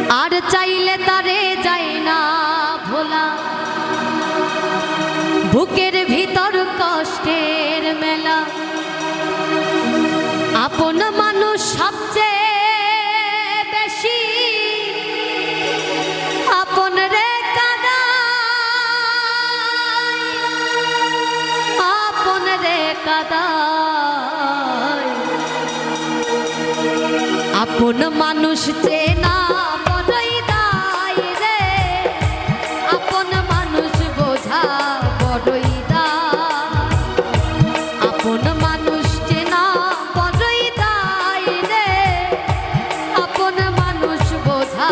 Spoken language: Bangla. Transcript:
আর চাইলে তারে যায় না ভোলা, বুকের ভিতর কষ্টের মেলা। আপন মানুষ সবচেয়ে বেশি আপন রে কাদায়, আপন রে কাদায়। আপন মানুষ চেনা বড়ই দায় রে, আপন মানুষ বোঝা বড়ই দায়। আপন মানুষ চেনা বড়ই দায় রে, আপন মানুষ বোঝা